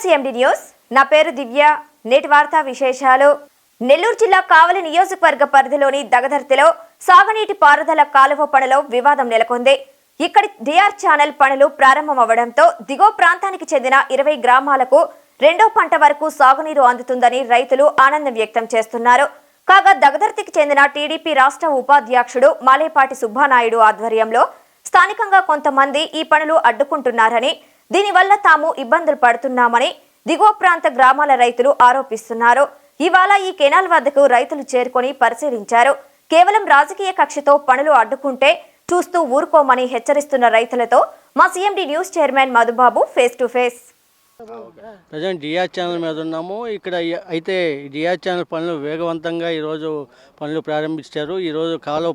CMD news. నా పేరు దివ్య. నేటి వార్తా విశేషాలు. నెల్లూరు జిల్లా కావలి నియోజకవర్గ పరిధిలోని దగదర్తిలో సాగునీటి పారుదల కాలువ పనులో వివాదం నెలకొంది. ఇక్కడి డిఆర్ ఛానల్ పనులు ప్రారంభమవడంతో దిగువ ప్రాంతానికి చెందిన 20 గ్రామాలకు రెండో పంట వరకు సాగునీరు అందుతుందని రైతులు ఆనందం వ్యక్తం చేస్తున్నారు. కాగా దగదర్తికి చెందిన టీడీపీ రాష్ట్ర ఉపాధ్యక్షుడు మాలేపాటి సుబ్బానాయుడు ఆధ్వర్యంలో స్థానికంగా కొంతమంది ఈ పనులు అడ్డుకుంటున్నారని, దీనివల్ల తాము ఇబ్బందులు పడుతున్నామని దిగువ ప్రాంత గ్రామాల రైతులు ఆరోపిస్తున్నారు. ఇవాళ ఈ కెనాల్ వద్దకు రైతులు చేరుకొని పరిశీలించారు. కేవలం రాజకీయ కక్షతో పనులు అడ్డుకుంటే చూస్తూ ఊరుకోమని హెచ్చరిస్తున్న రైతులతో మా CMD news chairman Madhubabu face to face. Present DR channel మీద ఉన్నాము. ఇక్కడ అయితే డిఆర్ ఛానల్ పనులు వేగవంతంగా ఈరోజు పనులు ప్రారంభించారు. ఈరోజు కాలువ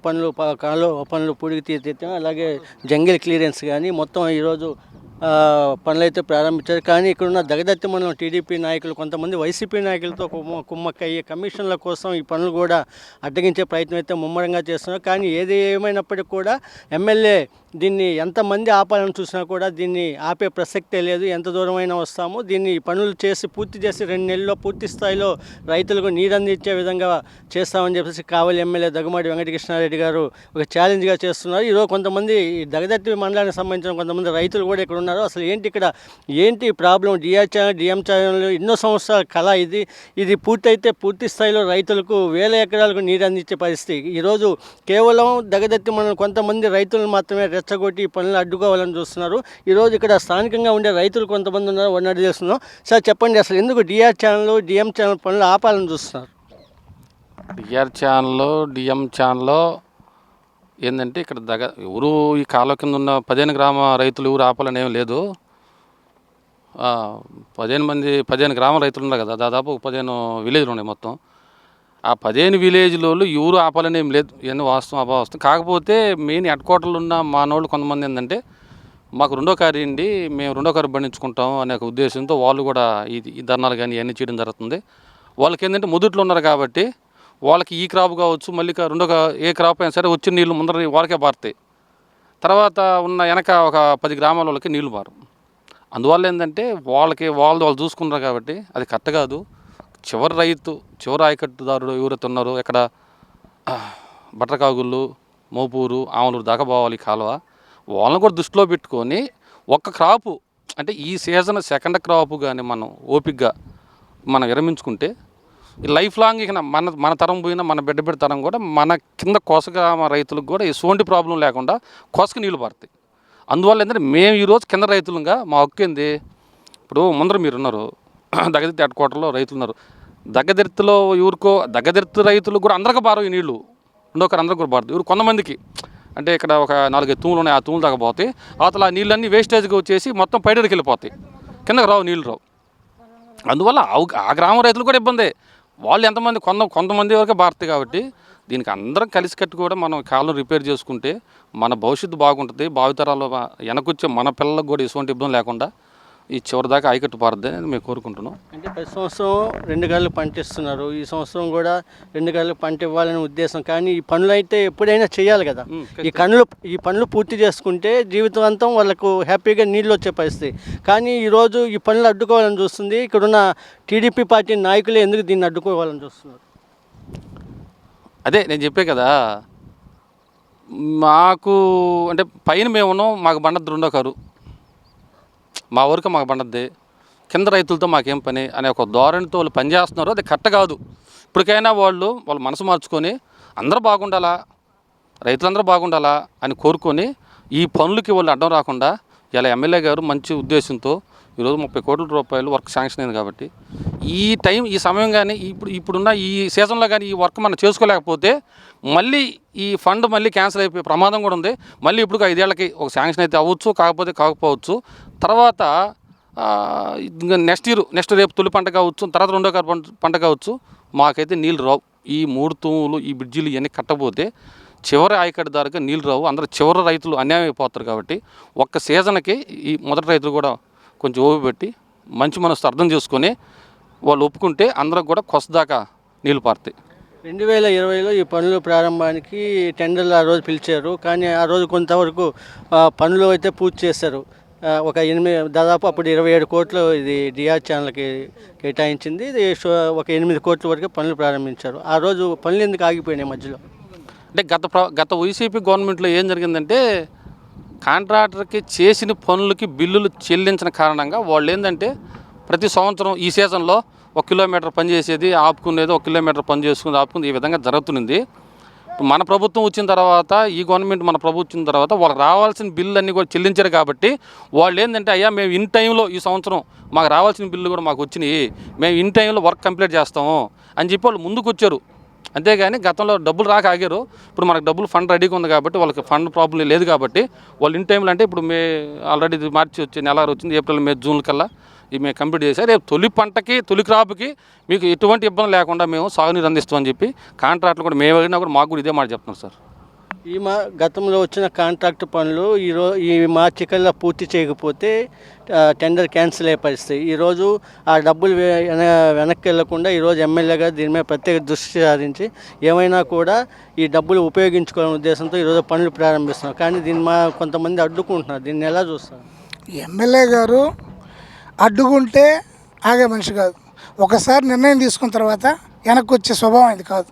పనులు పూడికి తీర్చాం. అలాగే జంగిల్ క్లియరెన్స్ కానీ మొత్తం ఈరోజు పనులు అయితే ప్రారంభించారు. కానీ ఇక్కడున్న దగదర్తి మండలం టీడీపీ నాయకులు కొంతమంది వైసీపీ నాయకులతో కుమ్మక్కయ్యే కమిషన్ల కోసం ఈ పనులు కూడా అడ్డగించే ప్రయత్నం అయితే ముమ్మరంగా చేస్తున్నారు. కానీ ఏది ఏమైనప్పటికీ కూడా ఎమ్మెల్యే దీన్ని ఎంతమంది ఆపాలని చూసినా కూడా దీన్ని ఆపే ప్రసక్తే లేదు. ఎంత దూరమైనా వస్తాము, దీన్ని పనులు పూర్తి చేసి 2 నెలల్లో పూర్తి స్థాయిలో రైతులకు నీరు అందించే విధంగా చేస్తామని చెప్పేసి కావలి ఎమ్మెల్యే దగ్గుమాటి వెంకటకృష్ణారెడ్డి గారు ఒక ఛాలెంజ్గా చేస్తున్నారు. ఈరోజు కొంతమంది దగదర్తి మండలానికి సంబంధించిన కొంతమంది రైతులు కూడా ఇక్కడ ఉన్నారు. అసలు ఏంటి ప్రాబ్లం? డిఎం ఛానల్ ఎన్నో సంవత్సరాల కళ ఇది పూర్తయితే పూర్తి స్థాయిలో రైతులకు 1000 ఎకరాలకు నీరు అందించే పరిస్థితి. ఈరోజు కేవలం దగదర్తి మండలం కొంతమంది రైతులను మాత్రమే రెచ్చగొట్టి ఈ పనులు అడ్డుకోవాలని చూస్తున్నారు. ఈరోజు ఇక్కడ స్థానికంగా ఉండే రైతులు కొంతమంది ఉన్నారు, వాడిని తెలుస్తున్నాం. సార్ చెప్పండి, అసలు ఎందుకు డిఆర్ ఛానల్ డిఎం ఛానల్ పనులు ఆపాలని చూస్తున్నారు? డిఆర్ ఛానల్ డిఎం ఛానల్లో ఏంటంటే ఇక్కడ ఎవరు ఈ కాలువ కింద ఉన్న 15 గ్రామ రైతులు ఎవరు ఆపాలని ఏం లేదు. 15 గ్రామ రైతులు ఉన్నారు కదా, దాదాపు 15 విలేజ్లు ఉన్నాయి మొత్తం. ఆ 15 విలేజ్లలో ఎవరు ఆపాలని ఏం లేదు. ఇవన్నీ వాస్తవం అవాస్తవం. కాకపోతే మెయిన్ హెడ్ క్వార్టర్లు ఉన్న మానవుళ్ళు కొంతమంది ఏంటంటే మాకు రెండో కారు ఇండి, మేము రెండో కారు బండించుకుంటాం అనే ఒక ఉద్దేశంతో వాళ్ళు కూడా ఈ ధర్నాలు కానీ ఇవన్నీ చేయడం జరుగుతుంది. వాళ్ళకి ఏంటంటే మొదట్లో ఉన్నారు కాబట్టి వాళ్ళకి ఈ క్రాప్ కావచ్చు, మళ్ళీ ఏ క్రాప్ అయినా సరే వచ్చిన నీళ్ళు ముందర వాళ్ళకే పారుతాయి. తర్వాత ఉన్న వెనక ఒక 10 గ్రామాల వాళ్ళకి నీళ్లు పారు. అందువల్ల ఏంటంటే వాళ్ళు చూసుకున్నారు కాబట్టి అది కరెక్ట్ కాదు. చివరి ఆయకట్టుదారుడు ఎవరైతే ఉన్నారో ఇక్కడ బట్రకాగుళ్ళు, మోపూరు, ఆమలూరు దాకా పోవాలి కాలువ. వాళ్ళని కూడా దృష్టిలో పెట్టుకొని ఒక్క క్రాపు అంటే ఈ సీజన్ సెకండ్ క్రాప్ కానీ మనం ఓపికగా మనం విరమించుకుంటే లైఫ్ లాంగ్ ఇక మన తరం పోయినా మన బిడ్డ తరం కూడా మన కింద కోసగ్రామ రైతులకు కూడా ఎటువంటి ప్రాబ్లం లేకుండా కోసకు నీళ్ళు పడతాయి. అందువల్ల ఏంటంటే మేము ఈరోజు కింద రైతులుగా మా హక్కు ఏంది, ఇప్పుడు ముందర మీరు ఉన్నారు దగదర్తి హెడ్ క్వార్టర్లో రైతులు ఉన్నారు. దగదర్తిలో దగదర్తి రైతులు కూడా అందరికీ బారవు ఈ నీళ్ళు, రెండోకరు అందరికి కూడా బారుతుంది. ఎవరు కొంతమందికి అంటే ఇక్కడ ఒక 4-5 తూములు ఉన్నాయి, ఆ తూములు దాకా పోతాయి. అవతల ఆ నీళ్ళన్నీ వేస్టేజ్గా వచ్చేసి మొత్తం పైడరికి వెళ్ళిపోతాయి, కిందకి రావు నీళ్ళు రావు. అందువల్ల ఆ గ్రామ రైతులు కూడా ఇబ్బందే. వాళ్ళు ఎంతమంది కొంతమంది వరకే బారుతాయి. కాబట్టి దీనికి అందరం కలిసికట్టు కూడా మనం కాలం రిపేర్ చేసుకుంటే మన భవిష్యత్తు బాగుంటుంది. భావితరాలు వెనకొచ్చే మన పిల్లలకు కూడా ఎటువంటి ఇబ్బంది లేకుండా ఈ చివరి దాకా ఆయకట్టు పారద్ది అని మేము కోరుకుంటున్నాం. అంటే ప్రతి సంవత్సరం 2 గంటలు పంట ఇస్తున్నారు, ఈ సంవత్సరం కూడా 2 గంటలు పంట ఇవ్వాలనే ఉద్దేశం. కానీ ఈ పనులు అయితే ఎప్పుడైనా చేయాలి కదా. ఈ పనులు పూర్తి చేసుకుంటే జీవితాంతం వాళ్ళకు హ్యాపీగా నీళ్ళు వచ్చే పరిస్థితి. కానీ ఈరోజు ఈ పనులు అడ్డుకోవాలని చూస్తుంది. ఇక్కడున్న టీడీపీ పార్టీ నాయకులే ఎందుకు దీన్ని అడ్డుకోవాలని చూస్తున్నారు? అదే నేను చెప్పే కదా, మాకు అంటే పైన మేము ఉన్నాం, మాకు బండద్దు రెండో కారు, మా ఊరికి మాకు బండద్ది, కింద రైతులతో మాకేం పని అనే ఒక ధోరణితో వాళ్ళు పనిచేస్తున్నారు. అది కరెక్ట్ కాదు. ఇప్పటికైనా వాళ్ళు మనసు మార్చుకొని అందరూ బాగుండాలా, రైతులందరూ బాగుండాలా అని కోరుకొని ఈ పనులకి వాళ్ళు అడ్డం రాకుండా ఇలా ఎమ్మెల్యే గారు మంచి ఉద్దేశంతో ఈరోజు 30 కోట్ల రూపాయలు వర్క్ శాంక్షన్ అయింది. కాబట్టి ఈ సమయం కానీ ఇప్పుడున్న ఈ సీజన్లో కానీ ఈ వర్క్ మనం చేసుకోలేకపోతే మళ్ళీ ఈ ఫండ్ మళ్ళీ క్యాన్సిల్ అయిపోయే ప్రమాదం కూడా ఉంది. మళ్ళీ ఇప్పుడు 5 ఏళ్ళకి ఒక శాంక్షన్ అయితే అవ్వచ్చు, కాకపోవచ్చు. తర్వాత నెక్స్ట్ రేపు తొలి పంట కావచ్చు, తర్వాత రెండో పంట కావచ్చు, మాకైతే నీళ్ళు రావు. ఈ 3 తూములు ఈ బ్రిడ్జిలు ఇవన్నీ కట్టకపోతే చివరి ఆయకట్టుదారుగా నీళ్ళు రావు. అందరూ చివరి రైతులు అన్యాయం అయిపోతారు. కాబట్టి ఒక్క సీజన్కి ఈ మొదటి రైతులు కూడా కొంచెం ఓపి పెట్టి మంచి మనసు అర్థం చేసుకొని వాళ్ళు ఒప్పుకుంటే అందరికి కూడా కొసదాకా నీళ్ళు పారుతాయి. 2020లో ఈ పనుల ప్రారంభానికి టెండర్లు ఆ రోజు పిలిచారు. కానీ ఆ రోజు కొంతవరకు పనులు అయితే పూర్తి చేశారు. దాదాపు అప్పుడు 27 కోట్లు ఇది డిఆర్ ఛానల్కి కేటాయించింది. ఇది ఒక 8 కోట్ల వరకు పనులు ప్రారంభించారు. ఆ రోజు పనులు ఎందుకు ఆగిపోయినాయి మధ్యలో? అంటే గత వైసీపీ గవర్నమెంట్లో ఏం జరిగిందంటే కాంట్రాక్టర్కి చేసిన పనులకి బిల్లులు చెల్లించిన కారణంగా వాళ్ళు ఏంటంటే ప్రతి సంవత్సరం ఈ సీజన్లో 1 కిలోమీటర్ పని చేసేది ఆపుకునేది, 1 కిలోమీటర్ పని చేసుకునేది ఆపుకునేది, ఈ విధంగా జరుగుతుంది. మన ప్రభుత్వం వచ్చిన తర్వాత, ఈ గవర్నమెంట్ మన ప్రభుత్వం వచ్చిన తర్వాత వాళ్ళకి రావాల్సిన బిల్లు అన్నీ కూడా చెల్లించారు కాబట్టి వాళ్ళు ఏంటంటే అయ్యా మేము ఇన్ టైంలో ఈ సంవత్సరం మాకు రావాల్సిన బిల్లు కూడా మాకు వచ్చినాయి, మేము ఇన్ టైంలో వర్క్ కంప్లీట్ చేస్తాము అని చెప్పి వాళ్ళు ముందుకు వచ్చారు. అంతేగాని గతంలో డబ్బులు రాక ఆగారు. ఇప్పుడు మనకు డబ్బులు ఫండ్ రెడీగా ఉంది కాబట్టి వాళ్ళకి ఫండ్ ప్రాబ్లం లేదు కాబట్టి వాళ్ళు ఇన్ టైంలో అంటే ఇప్పుడు ఆల్రెడీ మార్చి వచ్చి నెల వచ్చింది, ఏప్రిల్ మే జూన్ కల్లా మేము కంప్లీట్ చేశారు. రేపు తొలి పంటకి తొలి క్రాప్కి మీకు ఎటువంటి ఇబ్బంది లేకుండా మేము సాగునీరు అందిస్తామని చెప్పి కాంట్రాక్ట్లు కూడా మేము అడిగినా కూడా మాకు కూడా ఇదే మాట చెప్తున్నారు సార్. గతంలో వచ్చిన కాంట్రాక్ట్ పనులు ఈ మార్చి కల్లా పూర్తి చేయకపోతే టెండర్ క్యాన్సిల్ అయ్యే పరిస్థితి. ఈరోజు ఆ డబ్బులు వెనక్కి వెళ్లకుండా ఈరోజు ఎమ్మెల్యే గారు దీని మీద ప్రత్యేక దృష్టి సారించి ఏమైనా కూడా ఈ డబ్బులు ఉపయోగించుకోవాలనే ఉద్దేశంతో ఈరోజు పనులు ప్రారంభిస్తున్నారు. కానీ దీన్ని కొంతమంది అడ్డుకుంటున్నారు. దీన్ని ఎలా చూస్తారు? ఎమ్మెల్యే గారు అడ్డుకుంటే ఆగే మనిషి కాదు. ఒకసారి నిర్ణయం తీసుకున్న తర్వాత వెనక్కి వచ్చే స్వభావం ఇది కాదు.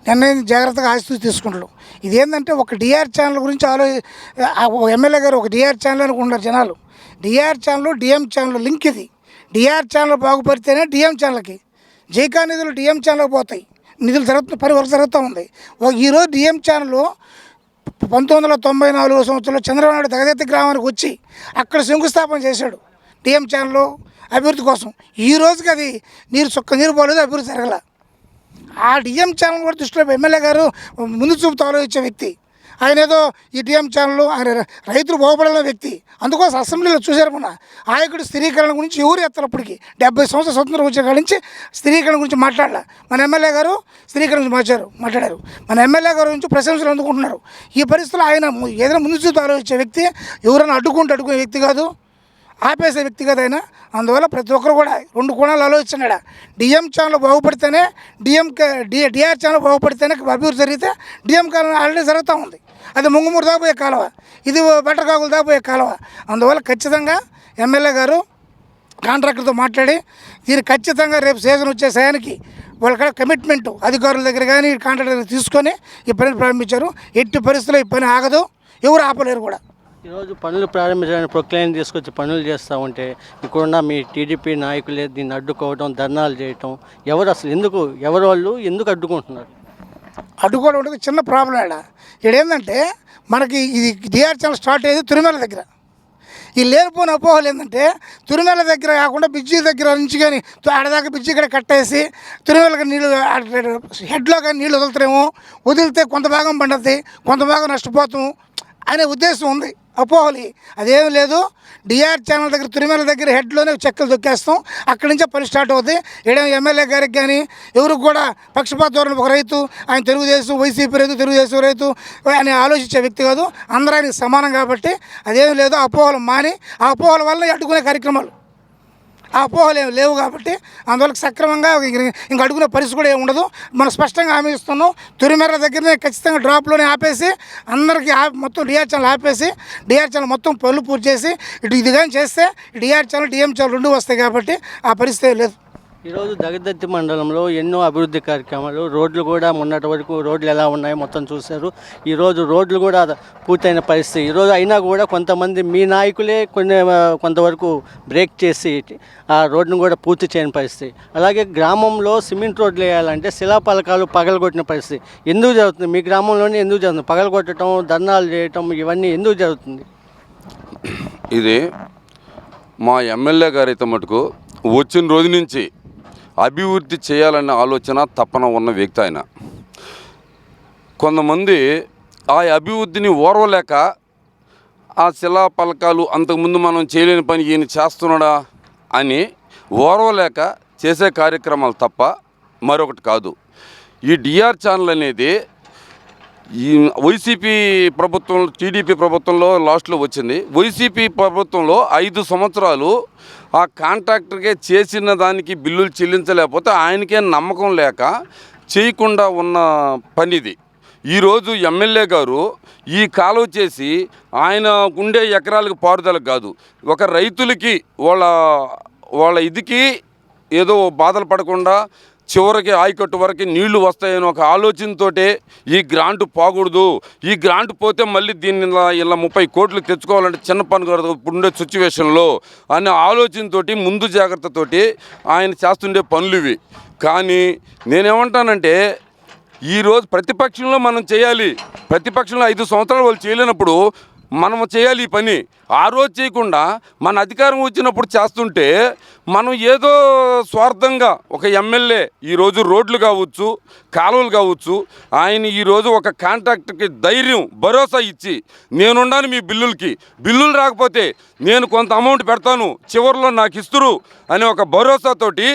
నిర్ణయం జాగ్రత్తగా ఆశిస్తూ తీసుకుంటాడు. ఇదేంటంటే ఒక డిఆర్ ఛానల్ గురించి ఎమ్మెల్యే గారు ఒక డిఆర్ ఛానల్ అనుకుంటున్నారు జనాలు. DR channel DM channel link ఇది. డిఆర్ ఛానల్ బాగుపడితేనే డిఎం ఛానల్కి జైకా నిధులు డిఎం ఛానల్కి పోతాయి. నిధులు పని వర్క్ జరుగుతూ ఉంది. ఈరోజు డిఎం ఛానల్ 1994 సంవత్సరంలో చంద్రబాబు నాయుడు దగదెత్తి గ్రామానికి వచ్చి అక్కడ శంకుస్థాపన చేశాడు డిఎం ఛానల్ అభివృద్ధి కోసం. ఈ రోజుకి అది నీరు పోలేదు, అభివృద్ధి జరగల. ఆ డిఎం ఛానల్ కూడా దృష్టిలో ఎమ్మెల్యే గారు ముందు చూపుతూ ఆలోచించే వ్యక్తి. ఆయన ఏదో ఈ డిఎం ఛానల్ ఆయన రైతులు బాగుపడాలనే వ్యక్తి. అందుకోసం అసెంబ్లీలో చూశారు మన ఆయకుడు స్థిరీకరణ గురించి ఎవరు ఎత్తలప్పటికి 70 సంవత్సరాల స్వతంత్రం వచ్చిన కాడి నుంచి స్థిరీకరణ గురించి మాట్లాడాల. మన ఎమ్మెల్యే గారు స్థిరీకరణ గురించి మాట్లాడారు. మన ఎమ్మెల్యే గారు నుంచి ప్రశంసలు అందుకుంటున్నారు. ఈ పరిస్థితుల్లో ఆయన ఏదైనా ముందు చూపుతూ ఆలోచించే వ్యక్తి, ఎవరైనా అడ్డుకునే వ్యక్తి కాదు, ఆపేసే వ్యక్తి కదా ఆయన. అందువల్ల ప్రతి ఒక్కరు కూడా 2 కోణాలు ఆలోచించాడు. డిఎం ఛానల్ బాగుపడితేనే డిఆర్ ఛానల్ బాగుపడితేనే అభివృద్ధి జరిగితే డిఎం కాలం ఆల్రెడీ జరుగుతూ ఉంది. అది ముంగుమూరు దాకా పోయే కాలువ, ఇది బెటర్కాకుల దాకా పోయే కాలువ. అందువల్ల ఖచ్చితంగా ఎమ్మెల్యే గారు కాంట్రాక్టర్తో మాట్లాడి దీన్ని ఖచ్చితంగా రేపు సీజన్ వచ్చే సమయానికి వాళ్ళ కమిట్మెంట్ అధికారుల దగ్గర కానీ కాంట్రాక్టర్ దగ్గర తీసుకొని ఈ పని ప్రారంభించారు. ఎట్టి పరిస్థితుల్లో ఈ పని ఆగదు, ఎవరు ఆపలేరు కూడా. ఈరోజు పనులు ప్రారంభించడానికి ప్రొక్లైన్ తీసుకొచ్చి పనులు చేస్తూ ఉంటే ఇక్కడున్న మీ టీడీపీ నాయకులే దీన్ని అడ్డుకోవడం, ధర్నాలు చేయటం, ఎవరు వాళ్ళు ఎందుకు అడ్డుకుంటున్నారు? అడ్డుకోవడం చిన్న ప్రాబ్లం ఏంటంటే మనకి ఇది డిఆర్ ఛానల్ స్టార్ట్ అయ్యేది తిరుమల దగ్గర. ఈ లేనిపోయిన అపోహలు ఏంటంటే తిరుమల దగ్గర కాకుండా బ్రిడ్జి దగ్గర నుంచి కానీ ఆడదాకా బ్రిడ్జి ఇక్కడ కట్టేసి తిరుమలకి నీళ్ళు హెడ్లో కానీ నీళ్ళు వదులుతారేమో, వదిలితే కొంత భాగం పండుతుంది, కొంత భాగం నష్టపోతాము అనే ఉద్దేశం ఉంది. అపోహలి అదేమీ లేదు. డిఆర్ ఛానల్ దగ్గర తిరుమల దగ్గర హెడ్లోనే చెక్కలు దొక్కేస్తాం, అక్కడి నుంచే పని స్టార్ట్ అవుతుంది. ఏడేమో ఎమ్మెల్యే గారికి కానీ ఎవరికి కూడా పక్షపాత ధోరణి, ఒక రైతు ఆయన తెలుగుదేశం వైసీపీ రైతు తెలుగుదేశం రైతు అని ఆలోచించే వ్యక్తి కాదు. అందరూ ఆయనకి సమానం కాబట్టి అదేమీ లేదు. అపోహలు మాని ఆ అపోహల వల్ల అడ్డుకునే కార్యక్రమాలు, ఆ అపోహలు ఏమి లేవు కాబట్టి అందువల్ల సక్రమంగా ఇంక అడుగునే పరిస్థితి కూడా ఏమి ఉండదు. మనం స్పష్టంగా హామీ ఇస్తున్నాం. తిరుమల దగ్గరనే ఖచ్చితంగా డ్రాప్లోనే ఆపేసి అందరికీ మొత్తం డిఆర్ ఛానల్ ఆపేసి డిఆర్ ఛానల్ మొత్తం పనులు పూర్తి చేసి ఇది కానీ చేస్తే డిఆర్ ఛానల్ డిఎం ఛానల్ 2 వస్తాయి కాబట్టి ఆ పరిస్థితి లేదు. ఈరోజు దగదత్తి మండలంలో ఎన్నో అభివృద్ధి కార్యక్రమాలు, రోడ్లు కూడా మొన్నటి వరకు రోడ్లు ఎలా ఉన్నాయో మొత్తం చూశారు. ఈరోజు రోడ్లు కూడా పూర్తయిన పరిస్థితి. ఈరోజు అయినా కూడా కొంతమంది మీ నాయకులే కొంతవరకు బ్రేక్ చేసి ఆ రోడ్డును కూడా పూర్తి చేయని పరిస్థితి. అలాగే గ్రామంలో సిమెంట్ రోడ్లు వేయాలంటే శిలాపలకాలు పగలగొట్టిన పరిస్థితి. ఎందుకు జరుగుతుంది? మీ గ్రామంలోనే ఎందుకు జరుగుతుంది? పగలగొట్టడం, ధర్నాలు చేయటం ఇవన్నీ ఎందుకు జరుగుతుంది? ఇది మా ఎమ్మెల్యే గారైతే మటుకు వచ్చిన రోజు నుంచి అభివృద్ధి చేయాలనే ఆలోచన తపన ఉన్న వ్యక్తి ఆయన. కొంతమంది ఆ అభివృద్ధిని ఓర్వలేక ఆ శిలా పలకాలు అంతకుముందు మనం చేయలేని పని ఈయన చేస్తున్నాడా అని ఓర్వలేక చేసే కార్యక్రమాలు తప్ప మరొకటి కాదు. ఈ డిఆర్ ఛానల్ అనేది ఈ వైసీపీ ప్రభుత్వం, టీడీపీ ప్రభుత్వంలో లాస్ట్లో వచ్చింది. వైసీపీ ప్రభుత్వంలో 5 సంవత్సరాలు ఆ కాంట్రాక్టర్కే చేసిన దానికి బిల్లులు చెల్లించలేకపోతే ఆయనకే నమ్మకం లేక చేయకుండా ఉన్న పనిది. ఈరోజు ఎమ్మెల్యే గారు ఈ కాలువ చేసి ఆయన ఉండే ఎకరాలకు పారుదలకు కాదు, ఒక రైతులకి వాళ్ళ ఇదికి ఏదో బాధలు పడకుండా చివరికి ఆయకట్టు వరకు నీళ్లు వస్తాయని ఒక ఆలోచనతోటే ఈ గ్రాంట్ పోకూడదు, ఈ గ్రాంట్ పోతే మళ్ళీ దీన్ని ఇలా 30 కోట్లు తెచ్చుకోవాలంటే చిన్న పని కాదు ఇప్పుడుండే సిచ్యువేషన్లో అనే ఆలోచనతోటి ముందు జాగ్రత్తతోటి ఆయన చేస్తుండే పనులు ఇవి. కానీ నేనేమంటానంటే ఈరోజు ప్రతిపక్షంలో మనం చేయాలి, ప్రతిపక్షంలో 5 సంవత్సరాలు వాళ్ళు చేయలేనప్పుడు మనం చేయాలి ఈ పని. ఆ రోజు చేయకుండా మన అధికారం వచ్చినప్పుడు చేస్తుంటే మనం ఏదో స్వార్థంగా ఒక ఎమ్మెల్యే ఈరోజు రోడ్లు కావచ్చు, కాలువలు కావచ్చు, ఆయన ఈరోజు ఒక కాంట్రాక్టర్కి ధైర్యం భరోసా ఇచ్చి నేనున్నాను మీ బిల్లులు రాకపోతే నేను కొంత అమౌంట్ పెడతాను చివరిలో నాకు ఇస్తురు అనే ఒక భరోసాతోటి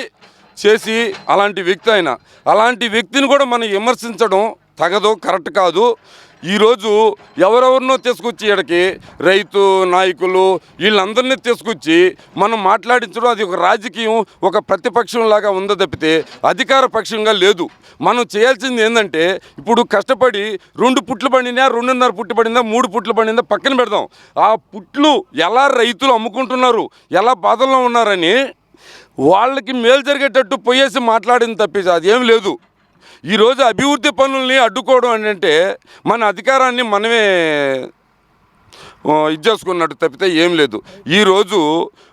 చేసి అలాంటి వ్యక్తి ఆయన. అలాంటి వ్యక్తిని కూడా మనం విమర్శించడం తగదు, కరెక్ట్ కాదు. ఈరోజు ఎవరెవరినో తీసుకొచ్చి ఇక్కడికి రైతు నాయకులు వీళ్ళందరినీ తీసుకొచ్చి మనం మాట్లాడించడం అది ఒక రాజకీయం, ఒక ప్రతిపక్షంలాగా ఉందో తప్పితే అధికార పక్షంగా లేదు. మనం చేయాల్సింది ఏంటంటే ఇప్పుడు కష్టపడి 2 పుట్లు పండినా, 2.5 పుట్లు పడిందా, 3 పుట్లు పడిందా పక్కన పెడదాం. ఆ పుట్లు ఎలా రైతులు అమ్ముకుంటున్నారు, ఎలా బాధల్లో ఉన్నారని వాళ్ళకి మేలు జరిగేటట్టు పోయేసి మాట్లాడింది తప్పించి అదేం లేదు. ఈరోజు అభివృద్ధి పనుల్ని అడ్డుకోవడం అంటే మన అధికారాన్ని మనమే ఇది చేసుకున్నట్టు తప్పితే ఏం లేదు. ఈరోజు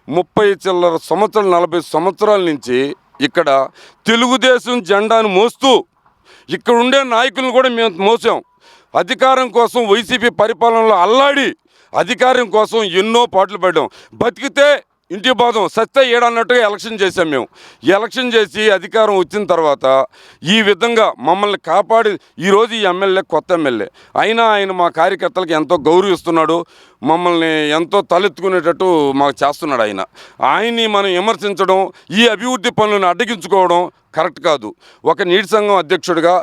30 చిల్లర సంవత్సరాలు 40 సంవత్సరాల నుంచి ఇక్కడ తెలుగుదేశం జెండాను మోస్తూ ఇక్కడ ఉండే నాయకులను కూడా మేము మోసాం. అధికారం కోసం వైసీపీ పరిపాలనలో అల్లాడి అధికారం కోసం ఎన్నో పాటలు పడ్డాం. బతికితే ఇంటి బాధం, సత్తే ఏడన్నట్టుగా ఎలక్షన్ చేసాం మేము. ఎలక్షన్ చేసి అధికారం వచ్చిన తర్వాత ఈ విధంగా మమ్మల్ని కాపాడి ఈరోజు ఈ ఎమ్మెల్యే కొత్త ఎమ్మెల్యే అయినా ఆయన మా కార్యకర్తలకు ఎంతో గౌరవిస్తున్నాడు, మమ్మల్ని ఎంతో తలెత్తుకునేటట్టు మాకు చేస్తున్నాడు. ఆయన్ని మనం విమర్శించడం, ఈ అభివృద్ధి పనులను అడ్డగించుకోవడం కరెక్ట్ కాదు. ఒక నీటి సంఘం అధ్యక్షుడిగా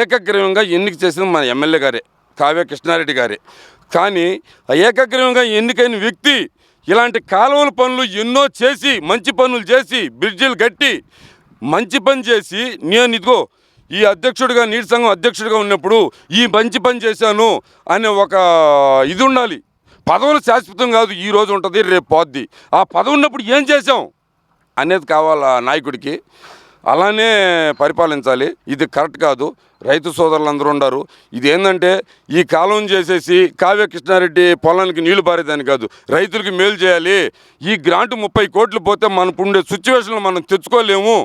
ఏకగ్రీవంగా ఎన్నిక చేసింది మన ఎమ్మెల్యే గారే, కావ్య కృష్ణారెడ్డి గారే. కానీ ఏకగ్రీవంగా ఎన్నికైన వ్యక్తి ఇలాంటి కాలువల పనులు ఎన్నో చేసి, మంచి పనులు చేసి, బ్రిడ్జిలు కట్టి మంచి పని చేసి నేను ఇదిగో ఈ అధ్యక్షుడిగా నీటి సంఘం అధ్యక్షుడిగా ఉన్నప్పుడు ఈ మంచి పని చేశాను అనే ఒక ఇది ఉండాలి. పదవులు శాశ్వతం కాదు, ఈ రోజు ఉంటుంది రేపు పోద్ది. ఆ పదవి ఉన్నప్పుడు ఏం చేసాం అనేది కావాలి నాయకుడికి. అలానే పరిపాలించాలి. ఇది కరెక్ట్ కాదు. రైతు సోదరులు అందరూ ఉన్నారు. ఇది ఏంటంటే ఈ కాలం చేసేసి కావ్య కృష్ణారెడ్డి పొలానికి నీళ్లు పారేదాన్ని కాదు, రైతులకి మేలు చేయాలి. ఈ గ్రాంట్ 30 కోట్లు పోతే మనకు ఉండే సిచ్యువేషన్లో మనం తెచ్చుకోలేము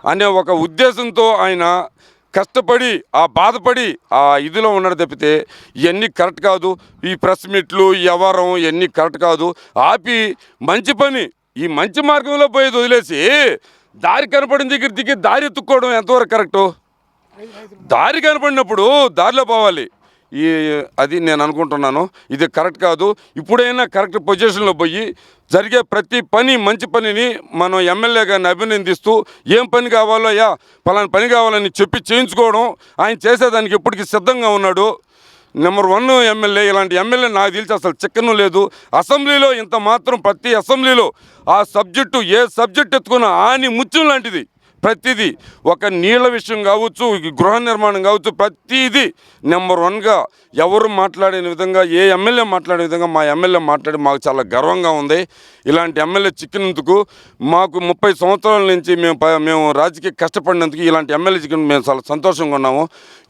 అనే ఒక ఉద్దేశంతో ఆయన కష్టపడి ఆ బాధపడి ఆ ఇదిలో ఉన్నాడు తప్పితే ఇవన్నీ కరెక్ట్ కాదు. ఈ ప్రెస్ మీట్లు వ్యవహారం ఇవన్నీ కరెక్ట్ కాదు. ఆపి మంచి పని ఈ మంచి మార్గంలో పోయేది వదిలేసి దారి కనపడిన దగ్గర దిగి దారి ఎత్తుక్కోవడం ఎంతవరకు కరెక్టు? దారి కనపడినప్పుడు దారిలో పోవాలి. అది నేను అనుకుంటున్నాను. ఇది కరెక్ట్ కాదు. ఇప్పుడైనా కరెక్ట్ పొజిషన్లో పోయి జరిగే ప్రతి పని మంచి పనిని మనం ఎమ్మెల్యే గారిని అభినందిస్తూ ఏం పని కావాలో పలానా పని కావాలని చెప్పి చేయించుకోవడం, ఆయన చేసేదానికి ఎప్పటికీ సిద్ధంగా ఉన్నాడు. Number 1 MLA. ఇలాంటి ఎమ్మెల్యే నాకు తెలిసి అసలు చిక్కను లేదు. అసెంబ్లీలో ఇంత మాత్రం ప్రతి అసెంబ్లీలో ఆ సబ్జెక్టు ఏ సబ్జెక్ట్ ఎత్తుకున్నా ఆని ముత్యం లాంటిది ప్రతిదీ. ఒక నీళ్ళ విషయం కావచ్చు, గృహ నిర్మాణం కావచ్చు, ప్రతిదీ నెంబర్ 1గా ఎవరు మాట్లాడిన విధంగా, ఏ ఎమ్మెల్యే మాట్లాడే విధంగా మా ఎమ్మెల్యే మాట్లాడి మాకు చాలా గర్వంగా ఉంది. ఇలాంటి ఎమ్మెల్యే చిక్కినందుకు మాకు 30 సంవత్సరాల నుంచి మేము రాజకీయ కష్టపడినందుకు ఇలాంటి ఎమ్మెల్యే చిక్కిన మేము చాలా సంతోషంగా ఉన్నాము.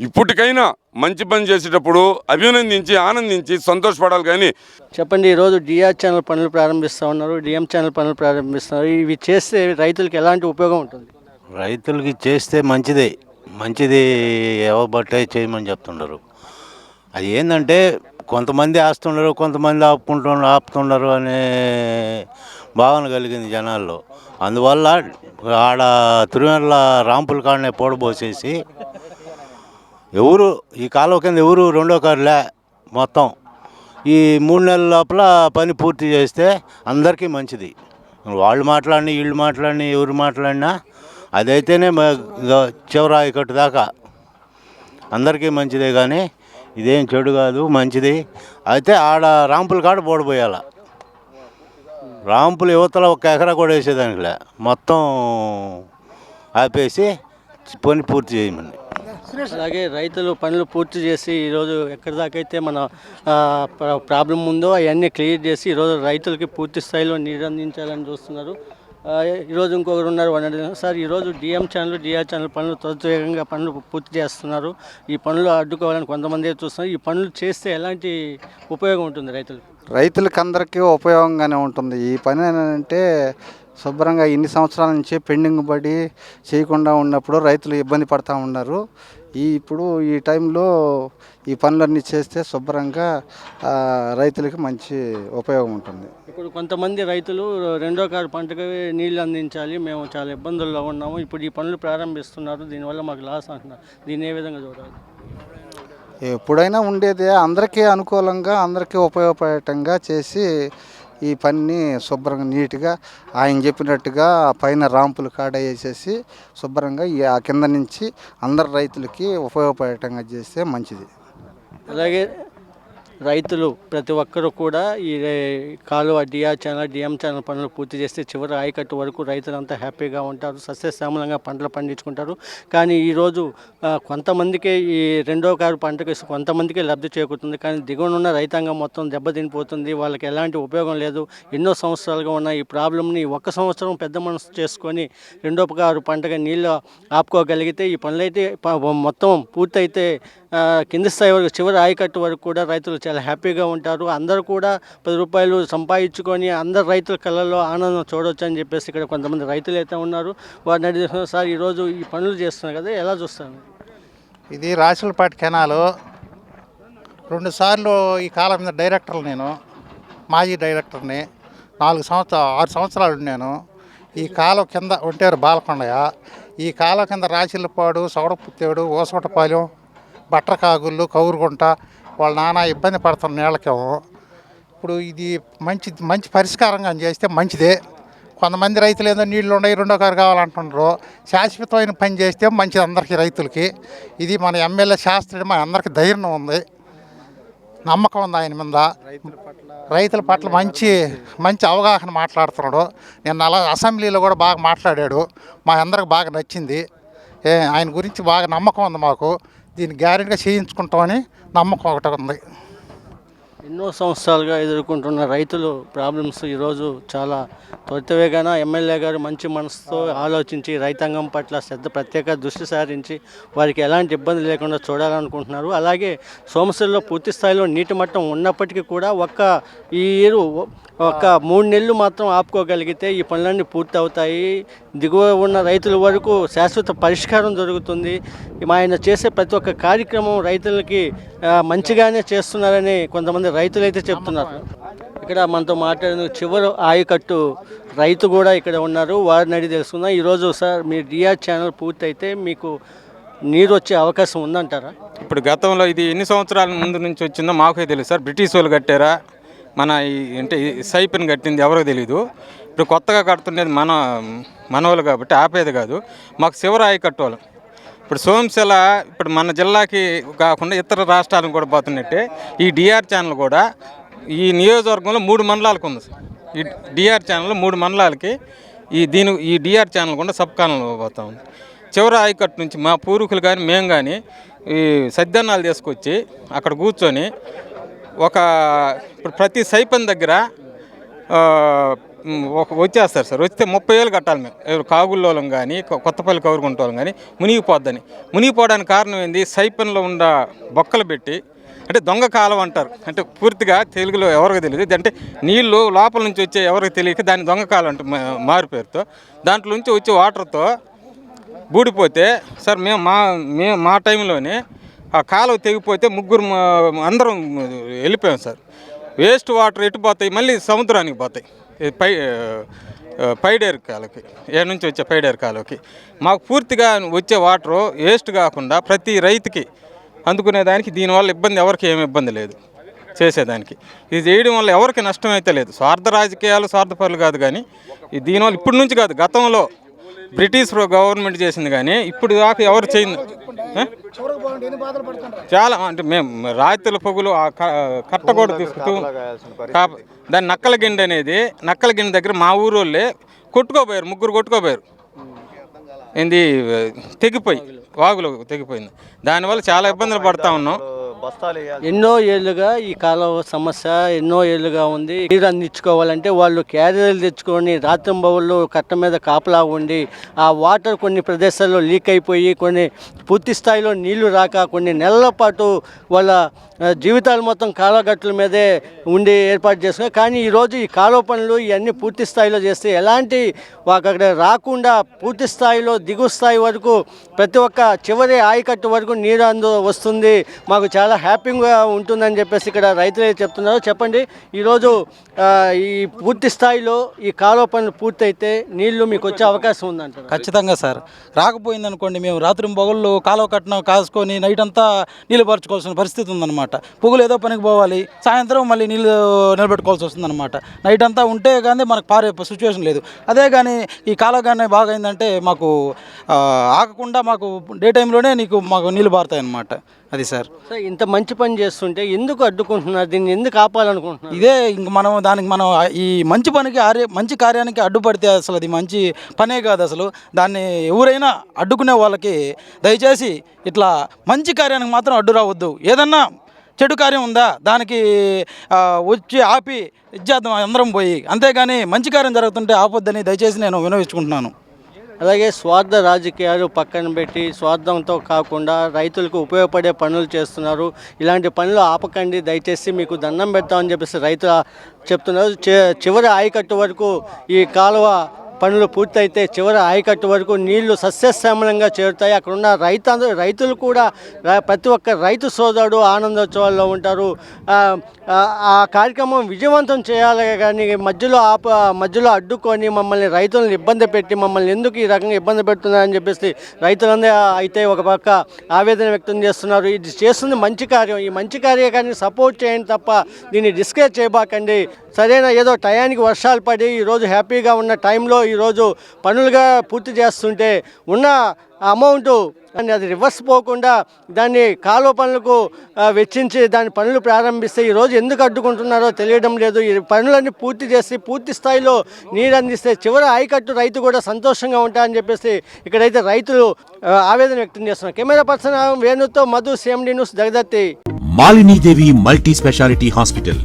ఇప్పటికైనా మంచి పని చేసేటప్పుడు అభినందించి ఆనందించి సంతోషపడాలి. కానీ చెప్పండి, ఈరోజు డిఆర్ ఛానల్ పనులు ప్రారంభిస్తూ ఉన్నారు, డిఎం ఛానల్ పనులు ప్రారంభిస్తున్నారు. ఇవి చేస్తే రైతులకు ఎలాంటి ఉపయోగం ఉంటుంది? రైతులకి చేస్తే మంచిది ఎవబట్టే చేయమని చెప్తుండరు. అది ఏంటంటే కొంతమంది ఆస్తున్నారు, కొంతమంది ఆపుతున్నారు అనే భావన కలిగింది జనాల్లో. అందువల్ల ఆడ తిరుమల రాంపుల కాడనే పోడబోసేసి ఈ కాలువ కింద ఎవరు రెండో కారులే మొత్తం ఈ 3 నెలల లోపల పని పూర్తి చేస్తే అందరికీ మంచిది. వాళ్ళు మాట్లాడినా వీళ్ళు మాట్లాడినా ఎవరు మాట్లాడినా అదైతేనే చివరి కట్టు దాకా అందరికీ మంచిదే. కానీ ఇదేం చెడు కాదు, మంచిది. అయితే ఆడ రాంపుల కాడ పోడిపోయాల. రాంపులు యువతల 1 ఎకరా కూడా వేసేదానికిలే, మొత్తం ఆపేసి పని పూర్తి చేయమని. అలాగే రైతులు పనులు పూర్తి చేసి ఈరోజు ఎక్కడి దాకైతే మన ప్రాబ్లం ఉందో అవన్నీ క్లియర్ చేసి ఈరోజు రైతులకి పూర్తి స్థాయిలో నీరు అందించాలని చూస్తున్నారు. ఈరోజు ఇంకొకరు ఉన్నారు సార్. ఈరోజు డిఎం ఛానల్ డిఆర్ ఛానల్ పనులు త్వరితవేగంగా పనులు పూర్తి చేస్తున్నారు. ఈ పనులు అడ్డుకోవాలని కొంతమంది చూస్తున్నారు. ఈ పనులు చేస్తే ఎలాంటి ఉపయోగం ఉంటుంది రైతులకి అందరికీ ఉపయోగంగానే ఉంటుంది. ఈ పని అంటే శుభ్రంగా ఇన్ని సంవత్సరాల నుంచి పెండింగ్ పడి చేయకుండా ఉన్నప్పుడు రైతులు ఇబ్బంది పడుతూ ఉన్నారు. ఇప్పుడు ఈ టైంలో ఈ పనులన్నీ చేస్తే శుభ్రంగా రైతులకి మంచి ఉపయోగం ఉంటుంది. ఇప్పుడు కొంతమంది రైతులు రెండో కారు పంటకి నీళ్ళు అందించాలి, మేము చాలా ఇబ్బందుల్లో ఉన్నాము, ఇప్పుడు ఈ పనులు ప్రారంభిస్తున్నారు, దీనివల్ల మాకు లాస్ అంటున్నారు. దీన్ని ఏ విధంగా చూడాలి? ఎప్పుడైనా ఉండేదే అందరికీ అనుకూలంగా అందరికీ ఉపయోగపడేటంగా చేసి ఈ పనిని శుభ్రంగా నీట్గా ఆయన చెప్పినట్టుగా పైన రాంపులు కాడ వేసేసి శుభ్రంగా ఆ కింద నుంచి అందరు రైతులకి ఉపయోగపడేటంగా చేస్తే మంచిది. అలాగే రైతులు ప్రతి ఒక్కరూ కూడా ఈ కాలువ డిఆర్ ఛానల్ డిఎం ఛానల్ పనులు పూర్తి చేస్తే చివరి ఆయకట్టు వరకు రైతులంతా హ్యాపీగా ఉంటారు, సస్యశ్యామలంగా పంటలు పండించుకుంటారు. కానీ ఈరోజు కొంతమందికే ఈ రెండో కారు పంటకు కొంతమందికే లబ్ధి చేకూరుతుంది, కానీ దిగువనున్న రైతాంగం మొత్తం దెబ్బతినిపోతుంది. వాళ్ళకి ఎలాంటి ఉపయోగం లేదు. ఎన్నో సంవత్సరాలుగా ఉన్న ఈ ప్రాబ్లంని ఒక్క సంవత్సరం పెద్ద మనసు చేసుకొని రెండో కారు పంటగా నీళ్ళు ఆపుకోగలిగితే ఈ పనులైతే మొత్తం పూర్తయితే కింది స్థాయి వరకు చివరి ఆయకట్టు వరకు కూడా రైతులు చాలా హ్యాపీగా ఉంటారు. అందరూ కూడా 10 రూపాయలు సంపాదించుకొని అందరు రైతుల కళ్ళల్లో ఆనందం చూడవచ్చు అని చెప్పేసి ఇక్కడ కొంతమంది రైతులు అయితే ఉన్నారు. వారిని అడిగిన సార్, ఈరోజు ఈ పనులు చేస్తున్నారు కదా, ఎలా చూస్తారు? ఇది రాసులపాటి కెనాలు 2 సార్లు ఈ కాలం మీద డైరెక్టర్, నేను మాజీ డైరెక్టర్ని 6 సంవత్సరాలు ఉన్నాను. ఈ కాలం కింద ఒంటేరు బాలకొండయ్య, ఈ కాలం కింద రాసిలపాడు, సౌడపుత్తేడు, ఓసోటపాలెం, బట్రకాగుళ్ళు, కౌరుగుంట వాళ్ళ నాన్న ఇబ్బంది పడుతున్న నీళ్ళకేమో ఇప్పుడు ఇది మంచి పరిష్కారంగా చేస్తే మంచిదే. కొంతమంది రైతులు ఏదో నీళ్ళు ఉన్నాయి రెండో కారు కావాలంటున్నారు. శాశ్వతమైన పని చేస్తే మంచిది అందరికీ రైతులకి. ఇది మన ఎమ్మెల్యే శాస్త్రి మా అందరికీ ధైర్యం ఉంది, నమ్మకం ఉంది ఆయన మీద. రైతుల పట్ల మంచి అవగాహన మాట్లాడుతున్నాడు. నిన్న అలా అసెంబ్లీలో కూడా బాగా మాట్లాడాడు, మా అందరికి బాగా నచ్చింది. ఆయన గురించి బాగా నమ్మకం ఉంది మాకు. దీన్ని గ్యారెంటీగా చేయించుకుంటామని నమ్మకం ఒకటి ఉంది. ఎన్నో సంవత్సరాలుగా ఎదుర్కొంటున్న రైతులు ప్రాబ్లమ్స్ ఈరోజు చాలా త్వరితవేగాన ఎమ్మెల్యే గారు మంచి మనసుతో ఆలోచించి రైతాంగం పట్ల ప్రత్యేక దృష్టి సారించి వారికి ఎలాంటి ఇబ్బంది లేకుండా చూడాలనుకుంటున్నారు. అలాగే సోమశిలలో పూర్తి స్థాయిలో నీటి మట్టం ఉన్నప్పటికీ కూడా ఈ 3 నెలలు మాత్రం ఆపుకోగలిగితే ఈ పనులన్నీ పూర్తి అవుతాయి. దిగువ ఉన్న రైతుల వరకు శాశ్వత పరిష్కారం జరుగుతుంది. ఆయన చేసే ప్రతి ఒక్క కార్యక్రమం రైతులకి మంచిగానే చేస్తున్నారని కొంతమంది రైతులైతే చెప్తున్నారు. ఇక్కడ మనతో మాట్లాడిన చివరి ఆయకట్టు రైతు కూడా ఇక్కడ ఉన్నారు, వారిని అడిగి తెలుసుకుందాం. ఈరోజు సార్, మీ డిఆర్ ఛానల్ పూర్తి అయితే మీకు నీరు వచ్చే అవకాశం ఉందంటారా? ఇప్పుడు గతంలో ఇది ఎన్ని సంవత్సరాల ముందు నుంచి వచ్చిందో మాకే తెలియదు సార్. బ్రిటిష్ వాళ్ళు కట్టారా, మన అంటే సైపుని కట్టింది ఎవరికి తెలీదు. ఇప్పుడు కొత్తగా కడుతుండేది మనవాళ్ళు కాబట్టి ఆపేది కాదు. మాకు శివరాయి కట్టేవాళ్ళం. ఇప్పుడు సోమశిల ఇప్పుడు మన జిల్లాకి కాకుండా ఇతర రాష్ట్రాలకు కూడా పోతున్నట్టే ఈ డిఆర్ ఛానల్ కూడా ఈ నియోజకవర్గంలో 3 మండలాలకు ఉంది సార్. ఈ డిఆర్ ఛానల్ 3 మండలాలకి ఈ డిఆర్ ఛానల్ కూడా సబ్ కాలంలో పోతా ఉంది. చివరి ఆయకట్టు నుంచి మా పూర్వీకులు కానీ మేము కానీ ఈ సద్దన్నాలు తీసుకొచ్చి అక్కడ కూర్చొని ఇప్పుడు ప్రతి సైపన్ దగ్గర వచ్చేస్తారు సార్. వస్తే 30 ఏళ్ళు కట్టాలి మేము. కాగుల్లోలం కానీ కొత్తపల్లి కౌరుకుంటోళ్ళం కానీ మునిగిపోవడానికి కారణం ఏంది? సైపన్లో ఉన్న బొక్కలు పెట్టి, అంటే దొంగ కాలం అంటారు. అంటే పూర్తిగా తెలుగులో ఎవరికి తెలియదు. అంటే నీళ్ళు లోపల నుంచి వచ్చే ఎవరికి తెలియక దాన్ని దొంగ కాలం అంటే మారు పేరుతో దాంట్లో నుంచి వచ్చే వాటర్తో బూడిపోతే సార్ మేము మా టైంలోనే ఆ కాలువ తెగిపోతే అందరం వెళ్ళిపోయాం సార్. వేస్ట్ వాటర్ ఎటు పోతాయి? మళ్ళీ సముద్రానికి పోతాయి. పైడేరు కాలువకి, ఏడు నుంచి వచ్చే పైడేరు కాలువకి. మాకు పూర్తిగా వచ్చే వాటరు వేస్ట్ కాకుండా ప్రతి రైతుకి అందుకునేదానికి దీనివల్ల ఇబ్బంది, ఎవరికి ఏమి ఇబ్బంది లేదు చేసేదానికి. ఇది చేయడం వల్ల ఎవరికి నష్టం అయితే లేదు. స్వార్థ రాజకీయాలు, స్వార్థపరులు కాదు. కానీ దీనివల్ల ఇప్పటి నుంచి కాదు, గతంలో బ్రిటిష్ గవర్నమెంట్ చేసింది. కానీ ఇప్పుడు దాకా ఎవరు చేయింది చాలా. అంటే మేము రాత్రుల పొగులు కట్టగోడ తీసుకుంటూ దాని నక్కలగిండి అనేది, నక్కలగిండి దగ్గర మా ఊరోళ్ళే కొట్టుకోపోయారు, 3 కొట్టుకోపోయారు. ఏంది తెగిపోయి వాగులో తెగిపోయింది. దానివల్ల చాలా ఇబ్బందులు పడుతూ ఉన్నాం. ఎన్నో ఏళ్ళుగా ఈ కాలువ సమస్య ఎన్నో ఏళ్ళుగా ఉంది. నీరు అందించుకోవాలంటే వాళ్ళు క్యారియర్లు తెచ్చుకొని రాత్రింబవళ్ళు కట్ట మీద కాపలా ఉండి ఆ వాటర్ కొన్ని ప్రదేశాల్లో లీక్ అయిపోయి కొన్ని పూర్తి స్థాయిలో నీళ్లు రాక కొన్ని నెలల పాటు వాళ్ళ జీవితాలు మొత్తం కాలువ గట్టుల మీదే ఉండి ఏర్పాటు చేసుకున్నారు. కానీ ఈరోజు ఈ కాలువ పనులు ఇవన్నీ పూర్తి స్థాయిలో చేస్తే ఎలాంటి అక్కడ రాకుండా పూర్తి స్థాయిలో దిగువ స్థాయి వరకు ప్రతి ఒక్క చివరి ఆయకట్టు వరకు నీరు వస్తుంది. మాకు చాలా హ్యాపీగా ఉంటుందని చెప్పేసి ఇక్కడ రైతులే చెప్తున్నారు. చెప్పండి, ఈరోజు ఈ పూర్తి స్థాయిలో ఈ కాలువ పనులు పూర్తయితే నీళ్లు మీకు వచ్చే అవకాశం ఉందంటారు? ఖచ్చితంగా సార్. రాకపోయింది అనుకోండి, మేము రాత్రి పొగళ్ళు కాలువ కట్టిన కాసుకొని నైట్ అంతా నీళ్ళు పరచుకోవాల్సిన పరిస్థితి ఉందన్నమాట. పొగులు ఏదో పనికి పోవాలి, సాయంత్రం మళ్ళీ నీళ్ళు నిలబెట్టుకోవాల్సి వస్తుందన్నమాట. నైట్ అంతా ఉంటే కానీ మనకు పారే సిచ్యువేషన్ లేదు. అదే కానీ ఈ కాలువ కానీ బాగా అయిందంటే మాకు ఆగకుండా మాకు డే టైంలోనే మాకు నీళ్ళు పారుతాయి అన్నమాట. అది సార్. ఇంత మంచి పని చేస్తుంటే ఎందుకు అడ్డుకుంటున్నారు? దీన్ని ఎందుకు ఆపాలనుకుంటున్నారు? ఇదే ఇంక మనం ఈ మంచి పనికి మంచి కార్యానికి అడ్డుపడితే అసలు అది మంచి పనే కాదు. అసలు దాన్ని ఎవరైనా అడ్డుకునే వాళ్ళకి దయచేసి ఇట్లా మంచి కార్యానికి మాత్రం అడ్డు రావద్దు. ఏదన్నా చెడు కార్యం ఉందా దానికి వచ్చి ఆపి ఇచ్చేద్దాం అందరం పోయి, అంతేగాని మంచి కార్యం జరుగుతుంటే ఆపొద్దని దయచేసి నేను విన్నవించుకుంటున్నాను. అలాగే స్వార్థ రాజకీయాలు పక్కన పెట్టి స్వార్థంతో కాకుండా రైతులకు ఉపయోగపడే పనులు చేస్తున్నారు. ఇలాంటి పనులు ఆపకండి, దయచేసి మీకు దండం పెడతామని చెప్పేసి రైతులు చెప్తున్నారు. చివరి ఆయకట్టు వరకు ఈ కాలువ పనులు పూర్తయితే చివరి ఆయకట్టు వరకు నీళ్లు సస్యశ్యామలంగా చేరుతాయి. అక్కడ ఉన్న రైతులు కూడా ప్రతి ఒక్క రైతు సోదరుడు ఆనందోత్సవాల్లో ఉంటారు. ఆ కార్యక్రమం విజయవంతం చేయాలి. కానీ మధ్యలో అడ్డుకొని మమ్మల్ని రైతులను ఇబ్బంది పెట్టి మమ్మల్ని ఎందుకు ఈ రకంగా ఇబ్బంది పెడుతున్నారని చెప్పేసి రైతులందరూ అయితే ఒక పక్క ఆవేదన వ్యక్తం చేస్తున్నారు. ఇది చేస్తుంది మంచి కార్యం, ఈ మంచి కార్యాన్ని సపోర్ట్ చేయండి తప్ప దీన్ని డిస్కరేజ్ చేయబాకండి. సరైన ఏదో టయానికి వర్షాలు పడి ఈరోజు హ్యాపీగా ఉన్న టైంలో ఈరోజు పనులుగా పూర్తి చేస్తుంటే ఉన్న అమౌంట్ అది రివర్స్ పోకుండా దాన్ని కాలువ పనులకు వెచ్చించి దాని పనులు ప్రారంభిస్తే ఈరోజు ఎందుకు అడ్డుకుంటున్నారో తెలియడం లేదు. ఈ పనులన్నీ పూర్తి చేసి పూర్తి స్థాయిలో నీరు అందిస్తే చివరి ఆయకట్టు రైతు కూడా సంతోషంగా ఉంటారని చెప్పేసి ఇక్కడైతే రైతులు ఆవేదన వ్యక్తం చేస్తున్నారు. కెమెరా పర్సన్ వేణుతో Madhu, CMD news, Dagadarthi. Malinidevi multi speciality hospital,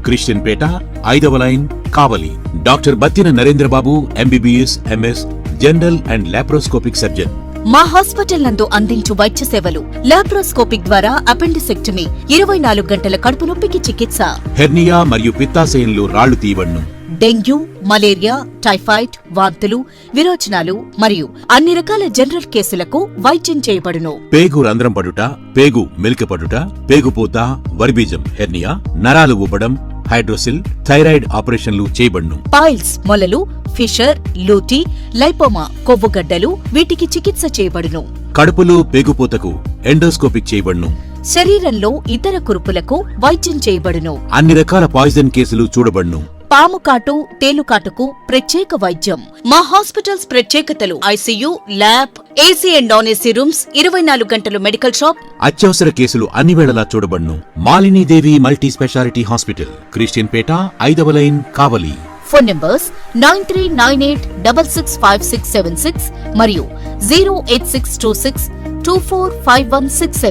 Christian Peta, 5వ line, Kavali. Doctor Battina Narendrababu, MBBS, MS, general and laparoscopic surgeon. మా హాస్పిటల్ నందు అందించు వైద్య సేవలు: లాప్రోస్కోపిక్ ద్వారా అపెండిసెక్టమీ, 24 గంటల కడుపు నొప్పికి చికిత్స, హెర్నియా మరియు పిత్తాశయంలో రాళ్లు తీయబడును, డెంగ్యూ, మలేరియా, టైఫాయిడ్, వాంతులు, విరోచనాలు మరియు అన్ని రకాల జనరల్ కేసులకు వైద్యం చేయబడును. పేగు రంధ్రం పడుట, పేగు మెలికపడుట, పేగుపూత, వర్బీజం, హెర్నియా, నరాలు ఉబ్బడం, హైడ్రోసిల్, థైరాయిడ్ ఆపరేషన్లు చేయబడును. పైల్స్, మొలలు, ఫిషర్, లూటీ, లైపోమా, కొవ్వుగడ్డలు, వీటికి చికిత్స చేయబడును. కడుపులో పేగుపూతకు ఎండోస్కోపిక్ చేయబడును. శరీరంలో ఇతర కురుపులకు వైద్యం చేయబడును. అన్ని రకాల పాయిజన్ కేసులు చూడబడును. పాము కాటు, తేలుకాటుకు ప్రత్యేక వైద్యం. మా హాస్పిటల్స్ ప్రత్యేకతలు: ICU, lab, AC and non AC rooms, 24 గంటలు మెడికల్ షాప్. అత్యవసర కేసులు అన్ని వేళలా చూడబడును. Malinidevi multi speciality hospital, Christian Peta, 5వ లైన్, కావలి. ఫోన్ నంబర్స్ 9398665676 మరియు 08626245167.